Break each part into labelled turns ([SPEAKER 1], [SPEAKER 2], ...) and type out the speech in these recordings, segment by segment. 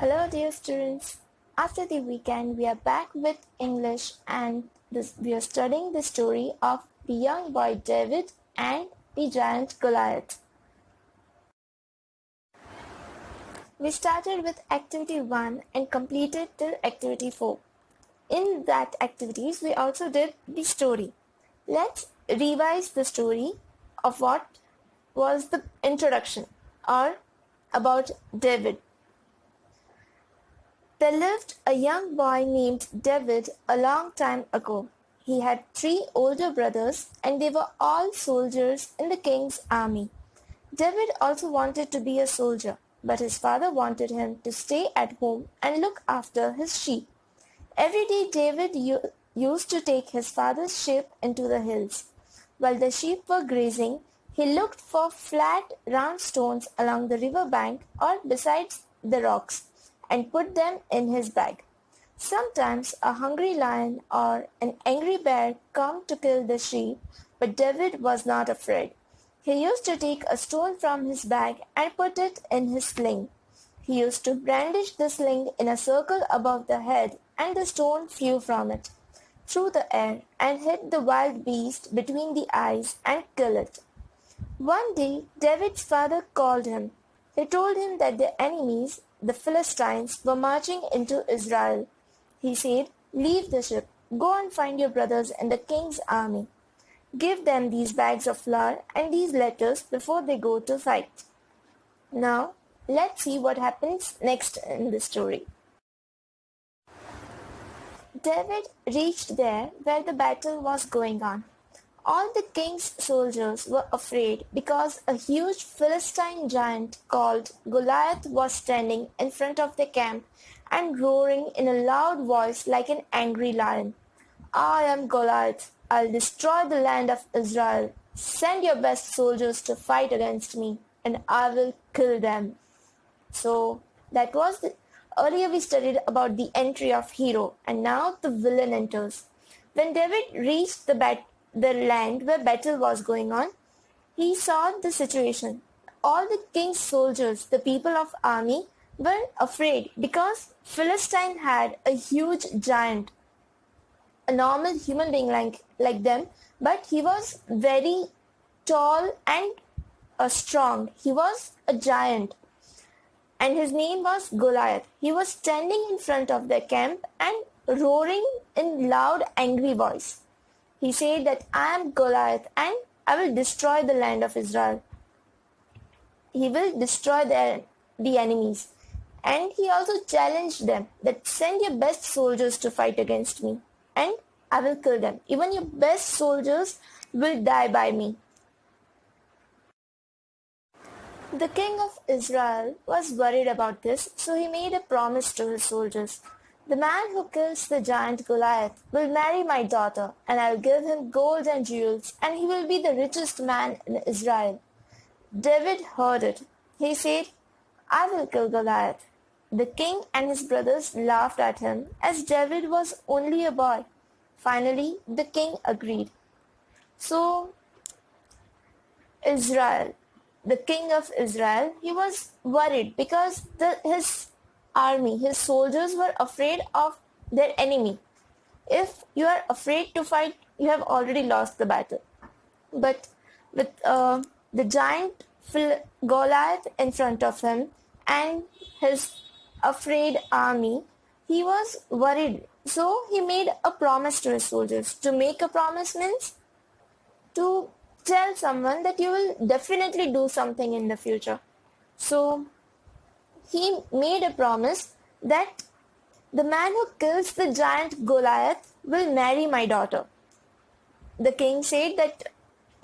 [SPEAKER 1] Hello dear students. After the weekend we are back with English and we are studying the story of the young boy David and the giant Goliath. We started with activity 1 and completed till activity 4. In that activities we also did the story. Let's revise the story of what was the introduction or about David. There lived a young boy named David a long time ago. He had 3 older brothers and they were all soldiers in the king's army. David also wanted to be a soldier, but his father wanted him to stay at home and look after his sheep. Every day David used to take his father's sheep into the hills. While the sheep were grazing, he looked for flat, round stones along the river bank or beside the rocks and put them in his bag. Sometimes a hungry lion or an angry bear come to kill the sheep, but David was not afraid. He used to take a stone from his bag and put it in his sling. He used to brandish the sling in a circle above the head, and the stone flew from it through the air and hit the wild beast between the eyes and killed it. One day David's father called him. He told him that the enemies, the Philistines, were marching into Israel. He said, "Leave the ship. Go and find your brothers in the king's army. Give them these bags of flour and these letters before they go to fight." Now, let's see what happens next in the story. David reached there where the battle was going on. All the king's soldiers were afraid because a huge Philistine giant called Goliath was standing in front of the camp and roaring in a loud voice like an angry lion. "I am Goliath. I'll destroy the land of Israel. Send your best soldiers to fight against me, and I will kill them." So that was earlier we studied about the entry of hero, and now the villain enters. When David reached the land where battle was going on, he saw the situation. All the king's soldiers, the people of army, were afraid because Philistine had a huge giant, a normal human being like them, but he was very tall and strong. He was a giant and his name was Goliath. He was standing in front of their camp and roaring in loud angry voice. He said that "I am Goliath and I will destroy the land of Israel." He will destroy the enemies. And he also challenged them that "Send your best soldiers to fight against me and I will kill them. Even your best soldiers will die by me." The king of Israel was worried about this, so he made a promise to his soldiers. "The man who kills the giant Goliath will marry my daughter, and I will give him gold and jewels, and he will be the richest man in Israel." David heard it. He said, "I will kill Goliath." The king and his brothers laughed at him, as David was only a boy. Finally, the king agreed. So, the king of Israel, he was worried because his army, his soldiers were afraid of their enemy. If you are afraid to fight, you have already lost the battle. But with the giant Goliath in front of him and his afraid army, he was worried. So he made a promise to his soldiers. To make a promise means to tell someone that you will definitely do something in the future. So he made a promise that the man who kills the giant Goliath will marry my daughter. The king said that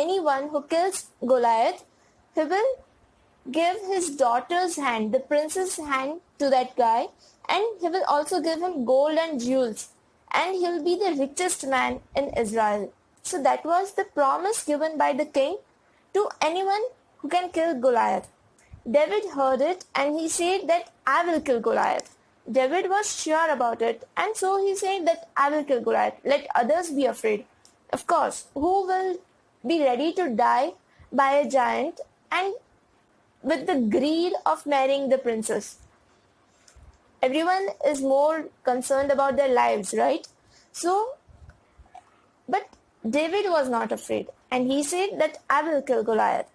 [SPEAKER 1] anyone who kills Goliath, he will give his daughter's hand, the prince's hand, to that guy, and he will also give him gold and jewels, and he will be the richest man in Israel. So that was the promise given by the king to anyone who can kill Goliath. David heard it and he said that "I will kill Goliath." David was sure about it, and so he said that "I will kill Goliath. Let others be afraid." Of course, who will be ready to die by a giant and with the greed of marrying the princess? everyone is more concerned about their lives, right? So, but David was not afraid, and he said that I will kill Goliath.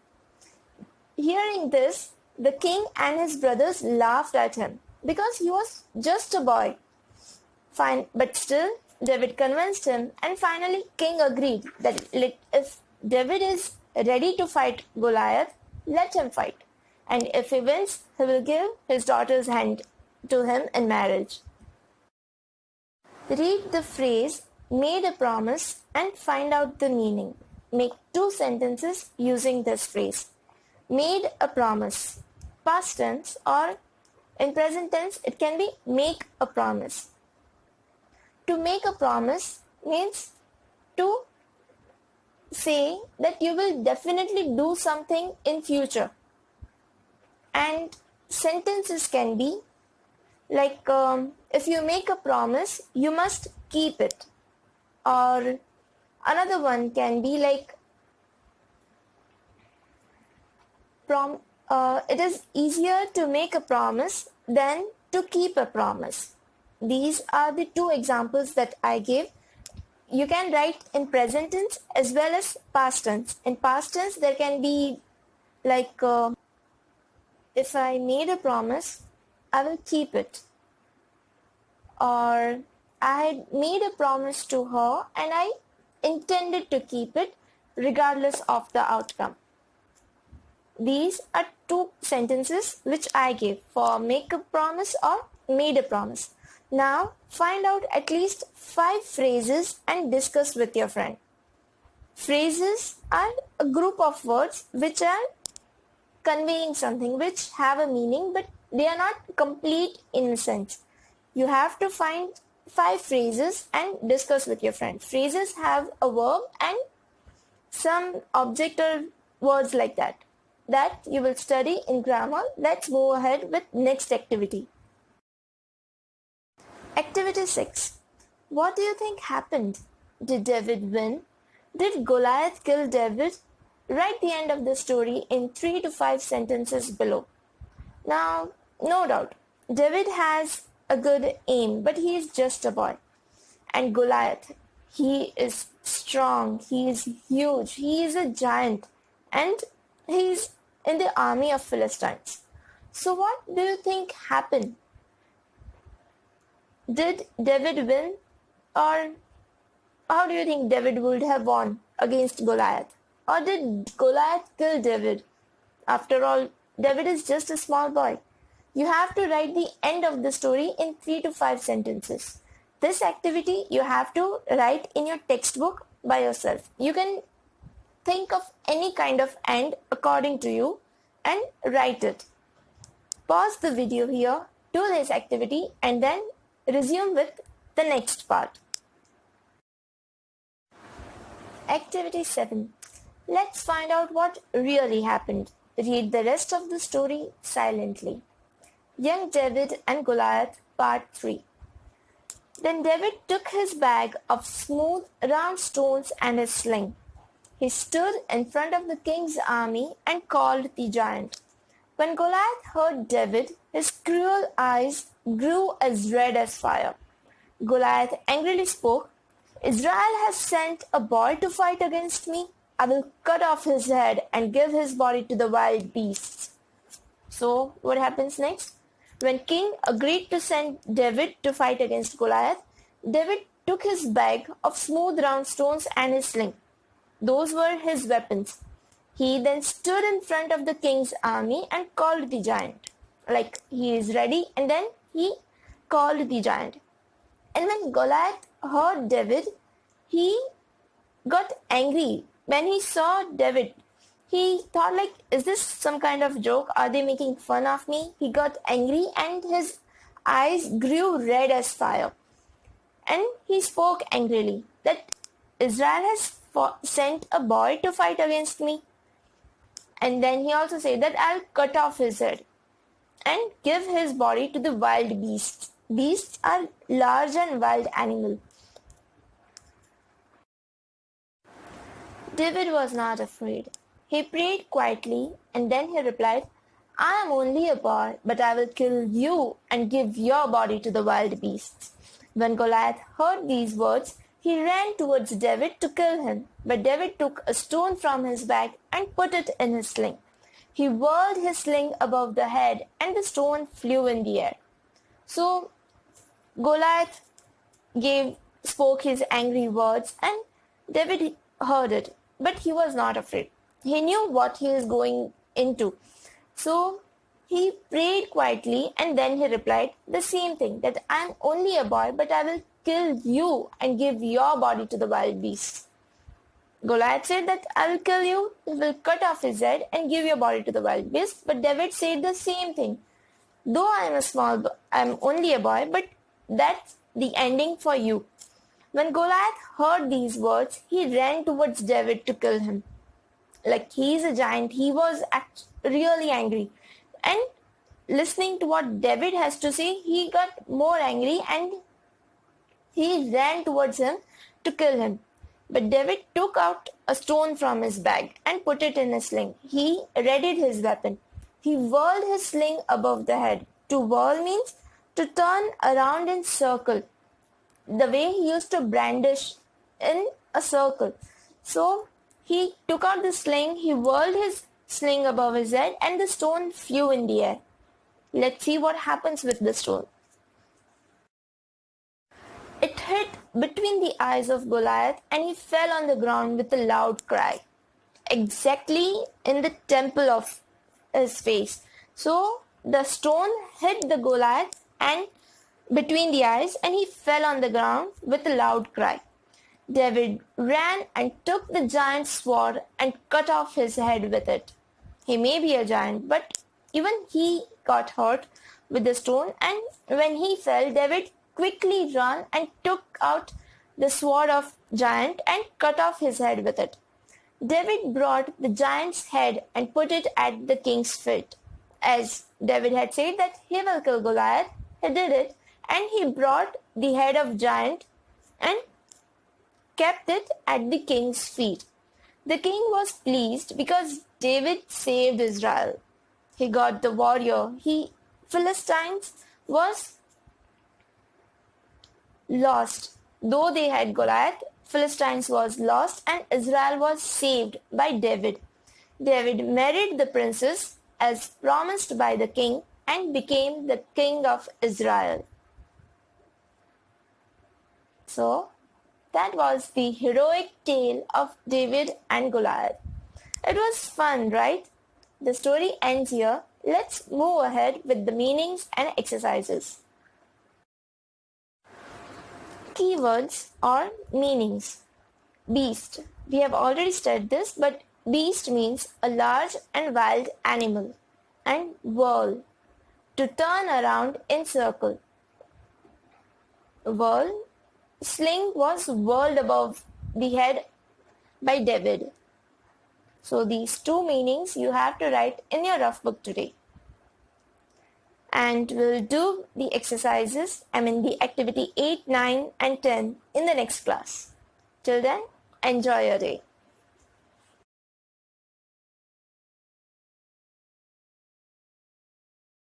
[SPEAKER 1] Hearing this, the king and his brothers laughed at him because he was just a boy. Fine, but still, David convinced him, and finally, king agreed that if David is ready to fight Goliath, let him fight, and if he wins, he will give his daughter's hand to him in marriage. Read the phrase made a promise and find out the meaning. Make 2 sentences using this phrase. Made a promise. Past tense, or in present tense it can be make a promise. To make a promise means to say that you will definitely do something in future. And sentences can be like if you make a promise, you must keep it. Or another one can be like it is easier to make a promise than to keep a promise. These are the 2 examples that I gave. You can write in present tense as well as past tense. In past tense, there can be like if I made a promise, I will keep it. Or I had made a promise to her and I intended to keep it regardless of the outcome. These are 2 sentences which I gave for make a promise or made a promise. Now find out at least 5 phrases and discuss with your friend. Phrases are a group of words which are conveying something, which have a meaning, but they are not complete in a sense. You have to find 5 phrases and discuss with your friend. Phrases have a verb and some object or words like that you will study in grammar. Let's move ahead with next activity. Activity 6. What do you think happened? Did David win? Did Goliath kill David? Write the end of the story in 3 to 5 sentences below. Now, no doubt, David has a good aim, but he is just a boy. And Goliath, he is strong, he is huge, he is a giant, and he is in the army of Philistines. So what do you think happened? Did David win, or how do you think David would have won against Goliath? Or did Goliath kill David? After all, David is just a small boy. You have to write the end of the story in 3 to 5 sentences. This activity you have to write in your textbook by yourself. You can think of any kind of end according to you and write it. Pause the video here, do this activity, and then resume with the next part. Activity 7. Let's find out what really happened. Read the rest of the story silently. Young David and Goliath, Part 3. Then David took his bag of smooth round stones and his sling. He stood in front of the king's army and called the giant. When Goliath heard David, his cruel eyes grew as red as fire. Goliath angrily spoke, "Israel has sent a boy to fight against me. I will cut off his head and give his body to the wild beasts." So what happens next? When king agreed to send David to fight against Goliath, David took his bag of smooth round stones and his sling. Those were his weapons. He then stood in front of the king's army and called the giant. Like he is ready, and then he called the giant. And when Goliath heard David, he got angry. When he saw David, he thought like, is this some kind of joke? Are they making fun of me? He got angry and his eyes grew red as fire. And he spoke angrily that Israel has sent a boy to fight against me. And then he also said that I'll cut off his head and give his body to the wild beasts. Beasts are large and wild animals. David was not afraid. He prayed quietly and then he replied, I am only a boy, but I will kill you and give your body to the wild beasts." When Goliath heard these words, he ran towards David to kill him, but David took a stone from his bag and put it in his sling. He whirled his sling above the head, and the stone flew in the air. So Goliath spoke his angry words, and David heard it, but he was not afraid. He knew what he was going into. So he prayed quietly, and then he replied the same thing, that I am only a boy, but I will kill you and give your body to the wild beasts. Goliath said that I will kill you, will cut off his head and give your body to the wild beasts. But David said the same thing. Though I am only a boy, but that's the ending for you. When Goliath heard these words, he ran towards David to kill him. Like he's a giant, he was really angry. And listening to what David has to say, he got more angry and he ran towards him to kill him. But David took out a stone from his bag and put it in his sling. He readied his weapon. He whirled his sling above the head. To whirl means to turn around in circle. The way he used to brandish in a circle. So he took out the sling, he whirled his sling above his head, and the stone flew in the air. Let's see what happens with the stone. It hit between the eyes of Goliath, and he fell on the ground with a loud cry, exactly in the temple of his face. So the stone hit the Goliath and between the eyes, and he fell on the ground with a loud cry. David ran and took the giant's sword and cut off his head with it. He may be a giant, but even he got hurt with the stone, and when he fell, David quickly ran and took out the sword of giant and cut off his head with it. David brought the giant's head and put it at the king's feet. As David had said that he will kill Goliath, he did it, and he brought the head of giant and kept it at the king's feet. The king was pleased because David saved Israel. He got the warrior. Philistines was lost. Though they had Goliath, Philistines was lost and Israel was saved by David. David married the princess as promised by the king and became the king of Israel. So that was the heroic tale of David and Goliath. It was fun, right? The story ends here. Let's move ahead with the meanings and exercises. Keywords or meanings. Beast. We have already studied this, but beast means a large and wild animal. And whirl. To turn around in circle. Whirl. Sling was whirled above the head by David. So these two meanings you have to write in your rough book today. And we'll do the exercises, the activity 8, 9 and 10 in the next class. Till then, enjoy your day.